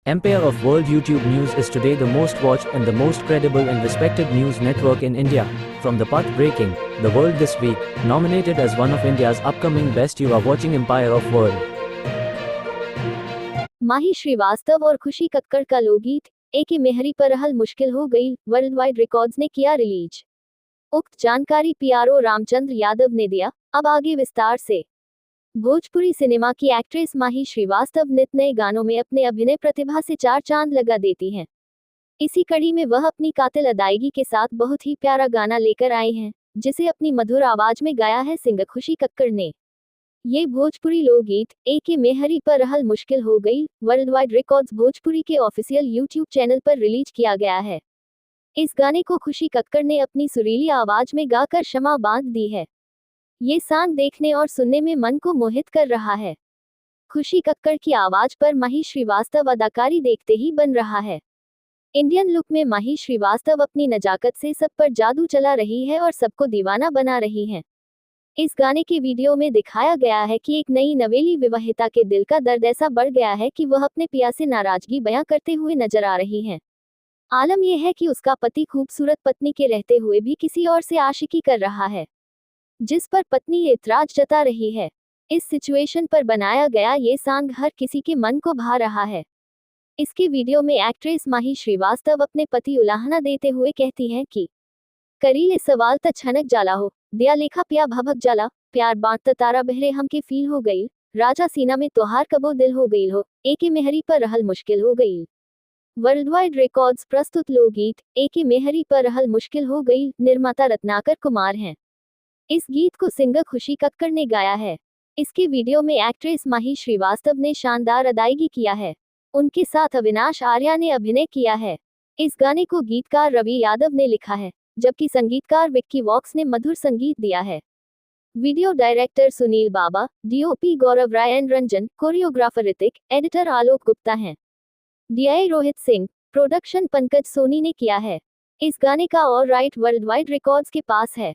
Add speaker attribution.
Speaker 1: Empire of World YouTube News is today the most watched and the most credible and respected news network in India. From the path-breaking, The World This Week, nominated as one of India's upcoming best, you are watching Empire of World.
Speaker 2: माही श्रीवास्तव और खुशी कक्कड़ का लोकगीत एके मेहरी पर रहल मुश्किल हो गई, वर्ल्ड वाइड रिकॉर्ड्स ने किया रिलीज। उक्त जानकारी पीआरओ रामचंद्र यादव ने दिया। अब आगे विस्तार से। भोजपुरी सिनेमा की एक्ट्रेस माही श्रीवास्तव नित नए गानों में अपने अभिनय प्रतिभा से चार चांद लगा देती हैं। इसी कड़ी में वह अपनी कातिल अदायगी के साथ बहुत ही प्यारा गाना लेकर आई हैं, जिसे अपनी मधुर आवाज में गाया है सिंगर खुशी कक्कड़ ने। ये भोजपुरी लोकगीत एके मेहरी पर रहल मुश्किल हो गई वर्ल्ड वाइड रिकॉर्ड्स भोजपुरी के ऑफिशियल यूट्यूब चैनल पर रिलीज किया गया है। इस गाने को खुशी कक्कड़ ने अपनी सुरीली आवाज में गाकर शमा बांध दी है। ये सॉन्ग देखने और सुनने में मन को मोहित कर रहा है। खुशी कक्कड़ की आवाज पर माही श्रीवास्तव अदाकारी देखते ही बन रहा है। इंडियन लुक में माही श्रीवास्तव अपनी नजाकत से सब पर जादू चला रही है और सबको दीवाना बना रही हैं। इस गाने के वीडियो में दिखाया गया है कि एक नई नवेली विवाहिता के दिल का दर्द ऐसा बढ़ गया है कि वह अपने पिया से नाराजगी बयां करते हुए नजर आ रही हैं। आलम यह है कि उसका पति खूबसूरत पत्नी के रहते हुए भी किसी और से आशिकी कर रहा है, जिस पर पत्नी एतराज जता रही है। इस सिचुएशन पर बनाया गया ये सॉन्ग हर किसी के मन को भा रहा है। इसके वीडियो में एक्ट्रेस माही श्रीवास्तव अपने पति उलाहना देते हुए कहती हैं कि करीले सवाल त छनक जाला हो, दिया लेखा पिया भभक जाला, प्यार बांट तारा बहरे हमके फील हो गई, राजा सीना में तोहार कबो दिल हो गई हो, एके मेहरी पर रहल मुश्किल हो गई। वर्ल्ड वाइड रिकॉर्ड्स प्रस्तुत लोकगीत एके मेहरी पर रहल मुश्किल हो गई निर्माता रत्नाकर कुमार हैं। इस गीत को सिंगर खुशी कक्कड़ ने गाया है। इसके वीडियो में एक्ट्रेस माही श्रीवास्तव ने शानदार अदायगी किया है। उनके साथ अविनाश आर्या ने अभिनय किया है। इस गाने को गीतकार रवि यादव ने लिखा है, जबकि संगीतकार विक्की वॉक्स ने मधुर संगीत दिया है। Video director Sunil Baba, DOP Gaurav Rai and Ranjan, choreographer Hrithik, editor Alok Gupta हैं। डीआई रोहित सिंह, प्रोडक्शन पंकज सोनी ने किया है। इस गाने का और राइट वर्ल्ड वाइड रिकॉर्ड्स के पास है।